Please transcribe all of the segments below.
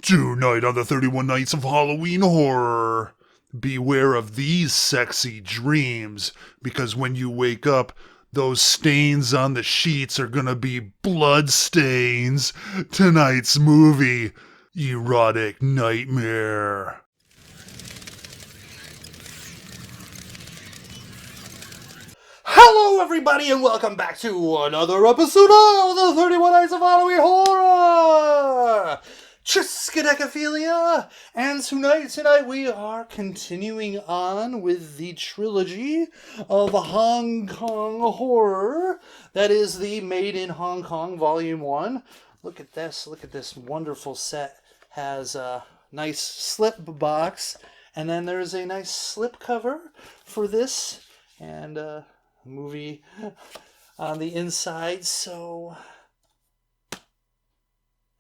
Tonight on the 31 Nights of Halloween Horror, beware of these sexy dreams, because when you wake up, those stains on the sheets are gonna be blood stains. Tonight's movie, Erotic Nightmare. Hello everybody and welcome back to another episode of the 31 Nights of Halloween Horror! Triskaidekaphilia! And tonight we are continuing on with the trilogy of Hong Kong horror. That is the Made in Hong Kong Volume 1. Look at this wonderful set. Has a nice slip box, and then there's a nice slip cover for this, and movie on the inside. So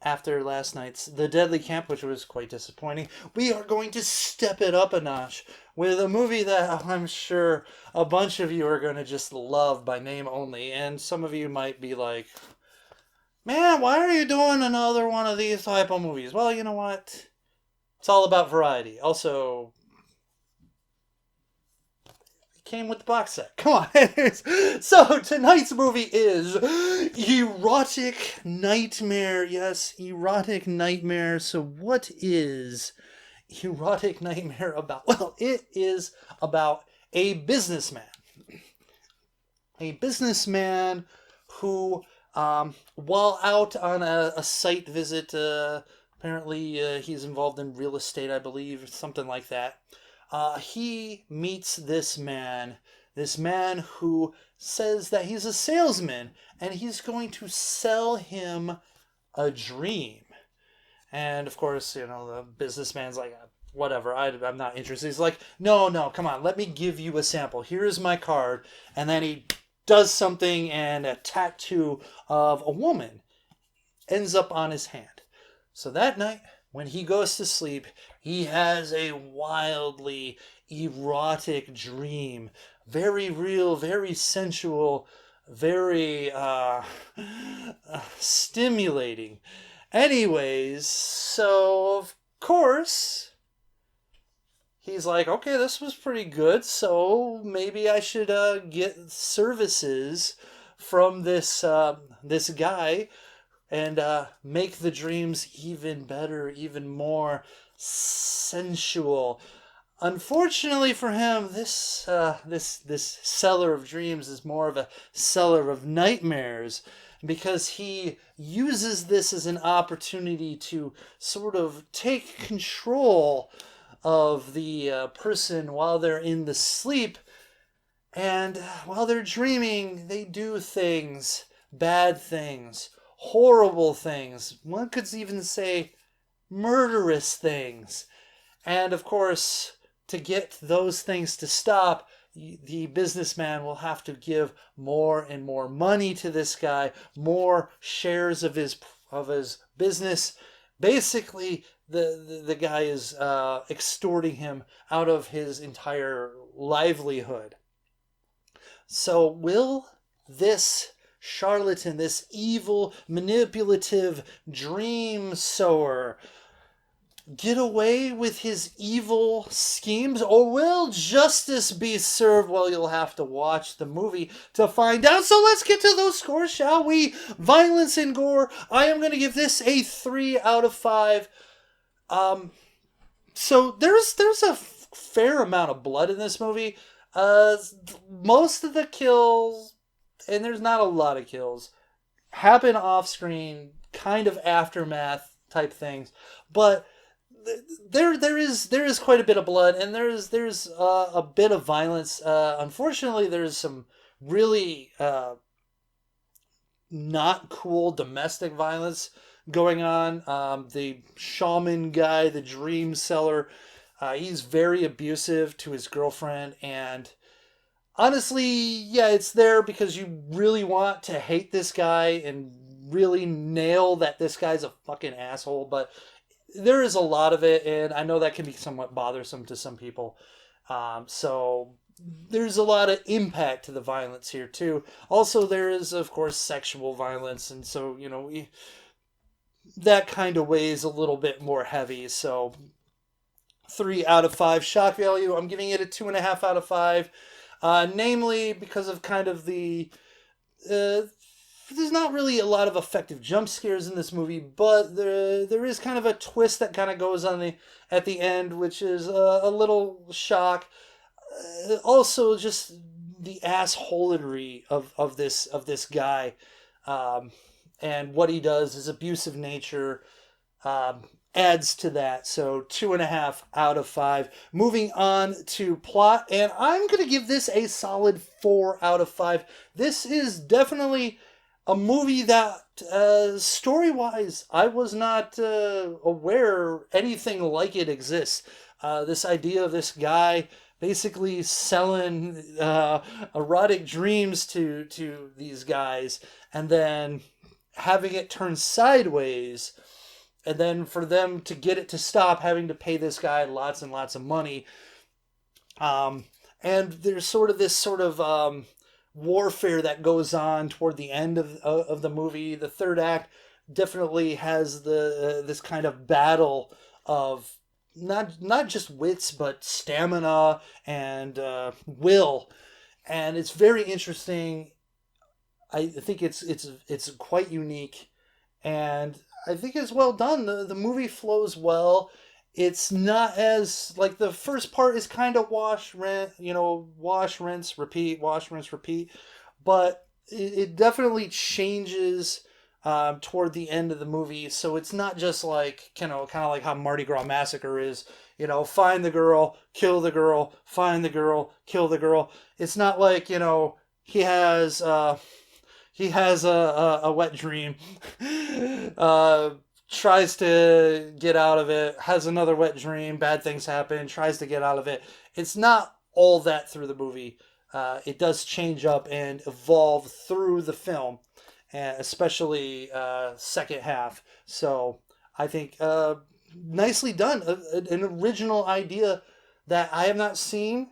after last night's The Deadly Camp, which was quite disappointing, we are going to step it up a notch with a movie that I'm sure a bunch of you are going to just love by name only, and some of you might be like, man, why are you doing another one of these type of movies? Well, you know what, it's all about variety. Also, came with the box set. Come on. So tonight's movie is Erotic Nightmare. Yes, Erotic Nightmare. So what is Erotic Nightmare about? Well, it is about a businessman. A businessman who, while out on a site visit, apparently he's involved in real estate, I believe, something like that. He meets this man who says that he's a salesman and he's going to sell him a dream. And of course, you know, the businessman's like, whatever, I'm not interested. He's like, no, come on, let me give you a sample. Here's my card. And then he does something, and a tattoo of a woman ends up on his hand. So that night, when he goes to sleep, he has a wildly erotic dream. Very real, very sensual, very stimulating. Anyways, so of course, he's like, okay, this was pretty good, so maybe I should get services from this guy and make the dreams even better, even more sensual. Unfortunately for him, this seller of dreams is more of a seller of nightmares, because he uses this as an opportunity to sort of take control of the person while they're in the sleep. And while they're dreaming, they do things, bad things, horrible things. One could even say murderous things. And of course, to get those things to stop, the businessman will have to give more and more money to this guy, more shares of his business. Basically, the guy is extorting him out of his entire livelihood. So will this charlatan, this evil, manipulative dream sower, get away with his evil schemes, or will justice be served? Well, you'll have to watch the movie to find out. So let's get to those scores, shall we? Violence and gore. I am going to give this a 3 out of 5. So there's a fair amount of blood in this movie. Most of the kills, and there's not a lot of kills, happen off screen, kind of aftermath type things, but there is quite a bit of blood, and there's a bit of violence. Unfortunately, there's some really not cool domestic violence going on. The shaman guy, the dream seller, he's very abusive to his girlfriend, and honestly, yeah, it's there because you really want to hate this guy and really nail that this guy's a fucking asshole, but there is a lot of it, and I know that can be somewhat bothersome to some people. So there's a lot of impact to the violence here, too. Also, there is, of course, sexual violence, and so, you know, that kind of weighs a little bit more heavy. So 3 out of 5 shock value. I'm giving it a 2.5 out of 5. Namely because of kind of the there's not really a lot of effective jump scares in this movie, but there is kind of a twist that kind of goes on at the end, which is a little shock. Also, just the assholery of this guy, and what he does, his abusive nature, adds to that. So 2.5 out of 5. Moving on to plot, and I'm gonna give this a solid 4 out of 5. This is definitely a movie that, story-wise, I was not aware anything like it exists. This idea of this guy basically selling erotic dreams to these guys, and then having it turn sideways, and then for them to get it to stop, having to pay this guy lots and lots of money. And there's this warfare that goes on toward the end of the movie. The third act definitely has this kind of battle of not just wits, but stamina and will, and it's very interesting. I think it's quite unique, and I think it's well done. The movie flows well. It's not as, like, the first part is kind of wash, rinse, repeat, wash, rinse, repeat. But it definitely changes toward the end of the movie. So it's not just like, kind of like how Mardi Gras Massacre is, find the girl, kill the girl, find the girl, kill the girl. It's not like, he has a wet dream, tries to get out of it, has another wet dream, bad things happen, tries to get out of it. It's not all that through the movie. It does change up and evolve through the film, especially second half. So I think nicely done. An original idea that I have not seen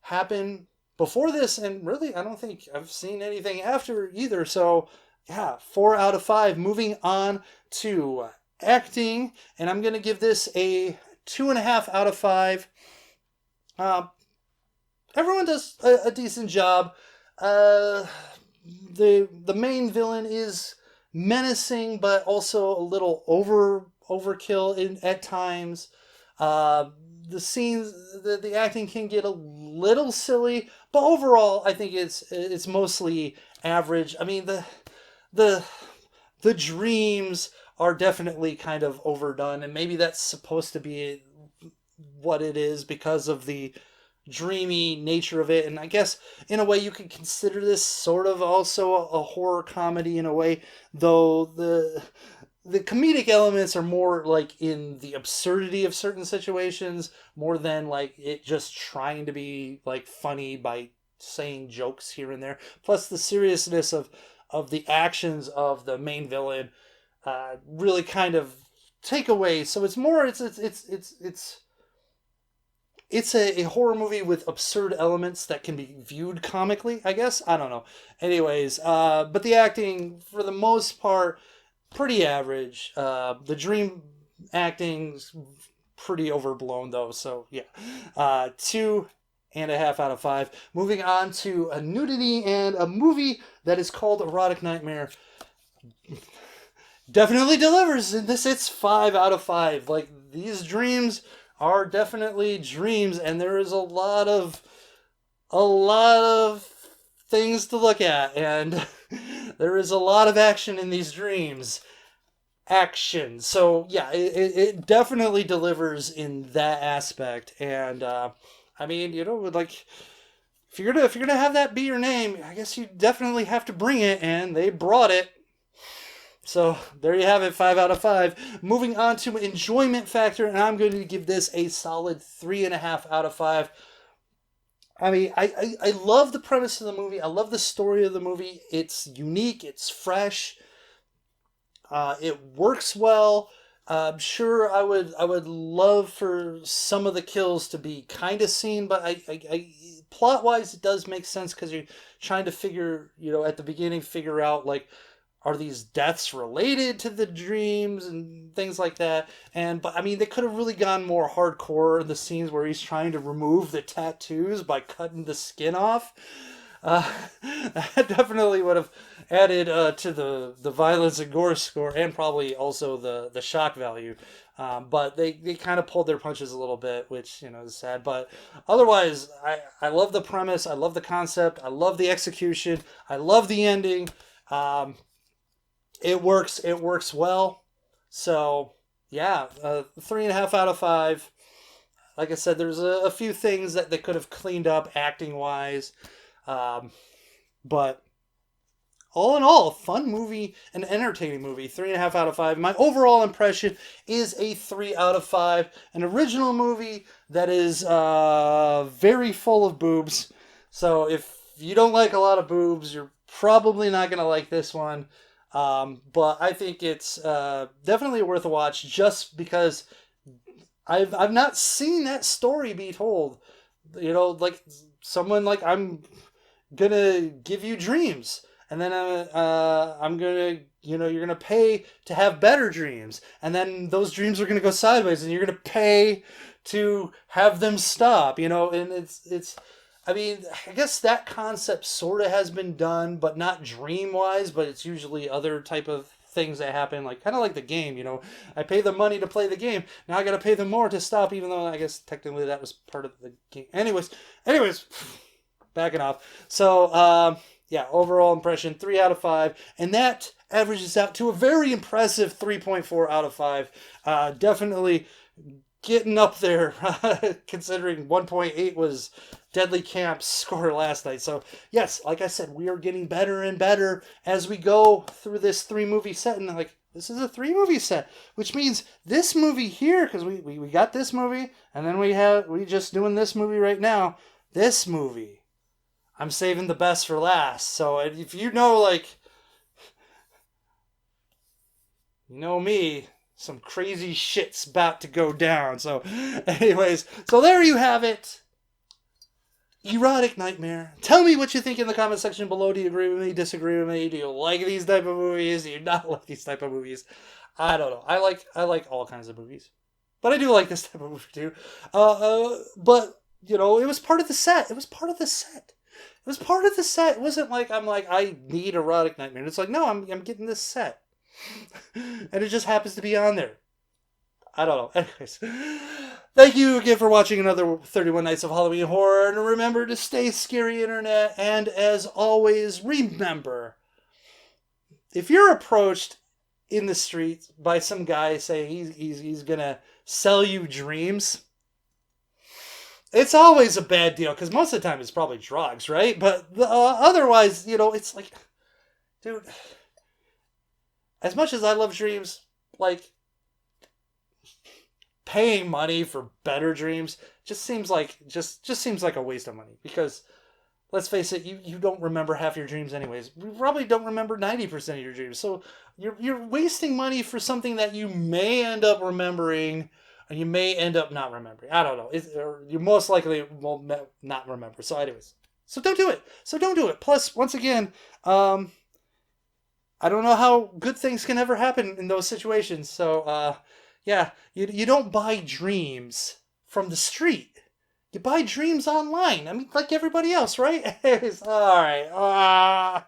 happen before this, and really I don't think I've seen anything after either. So yeah, 4 out of 5. Moving on to acting, and I'm gonna give this a 2.5 out of 5. Everyone does a decent job. The main villain is menacing, but also a little overkill at times. The scenes, the acting can get a little silly, but overall, I think it's mostly average. I mean, the dreams are definitely kind of overdone, and maybe that's supposed to be what it is because of the dreamy nature of it. And I guess in a way you could consider this sort of also a horror comedy in a way, though the comedic elements are more like in the absurdity of certain situations more than like it just trying to be like funny by saying jokes here and there. Plus the seriousness of the actions of the main villain really kind of take away. So it's more it's a horror movie with absurd elements that can be viewed comically, I guess. I don't know. Anyways, but the acting for the most part pretty average. The dream acting's pretty overblown though. So yeah, 2.5 out of 5. Moving on to a nudity and a movie that is called Erotic Nightmare. Definitely delivers in this. It's 5 out of 5. Like, these dreams are definitely dreams, and there is a lot of things to look at, and there is a lot of action in these dreams. Action. So yeah, it definitely delivers in that aspect, and I mean, like, if you're gonna have that be your name, I guess you definitely have to bring it, and they brought it. So there you have it, 5 out of 5. Moving on to enjoyment factor, and I'm going to give this a solid 3.5 out of 5. I mean, I love the premise of the movie. I love the story of the movie. It's unique. It's fresh. It works well. Sure, I would love for some of the kills to be kind of seen, but I plot wise it does make sense because you're trying to figure, at the beginning, figure out like, are these deaths related to the dreams and things like that? But I mean, they could have really gone more hardcore in the scenes where he's trying to remove the tattoos by cutting the skin off. That definitely would have added to the violence and gore score, and probably also the shock value. But they kind of pulled their punches a little bit, which is sad. But otherwise, I love the premise. I love the concept. I love the execution. I love the ending. It works. It works well. So yeah, 3.5 out of 5. Like I said, there's a few things that they could have cleaned up acting wise. But all in all, fun movie, an entertaining movie. 3.5 out of 5. My overall impression is a 3 out of 5. An original movie that is very full of boobs. So if you don't like a lot of boobs, you're probably not going to like this one. But I think it's definitely worth a watch, just because I've not seen that story be told. Like someone like, I'm gonna give you dreams, and then I'm gonna, you're gonna pay to have better dreams, and then those dreams are gonna go sideways, and you're gonna pay to have them stop. And it's. I mean, I guess that concept sort of has been done, but not dream-wise, but it's usually other type of things that happen, like kind of like the game, I pay the money to play the game, now I gotta pay them more to stop, even though I guess technically that was part of the game. Anyways, backing off. So, yeah, overall impression, 3 out of 5, and that averages out to a very impressive 3.4 out of 5. Definitely getting up there, considering 1.8 was Deadly Camp's score last night. So, yes, like I said, we are getting better and better as we go through this 3-movie set. And, this is a 3-movie set, which means this movie here, because we got this movie, and then we just doing this movie right now. This movie, I'm saving the best for last. So, if you me, some crazy shit's about to go down. So, anyways, so there you have it. Erotic Nightmare. Tell me what you think in the comment section below. Do you agree with me? Disagree with me? Do you like these type of movies? Do you not like these type of movies? I don't know. I like all kinds of movies, but I do like this type of movie too. But it was part of the set. It was part of the set. It was part of the set. It wasn't like I need Erotic Nightmare. It's like, no, I'm getting this set. And it just happens to be on there. I don't know. Anyways, thank you again for watching another 31 Nights of Halloween Horror. And remember to stay scary, internet. And as always, remember, if you're approached in the street by some guy saying he's going to sell you dreams, it's always a bad deal, because most of the time it's probably drugs, right? But otherwise, it's like, dude, as much as I love dreams, paying money for better dreams just seems like a waste of money, because let's face it, you don't remember half your dreams anyways. You probably don't remember 90% of your dreams. So you're wasting money for something that you may end up remembering, and you may end up not remembering. I don't know. You most likely will not remember. So anyways, so don't do it. Plus, once again, I don't know how good things can ever happen in those situations. So, yeah, you don't buy dreams from the street. You buy dreams online. I mean, like everybody else, right? All right.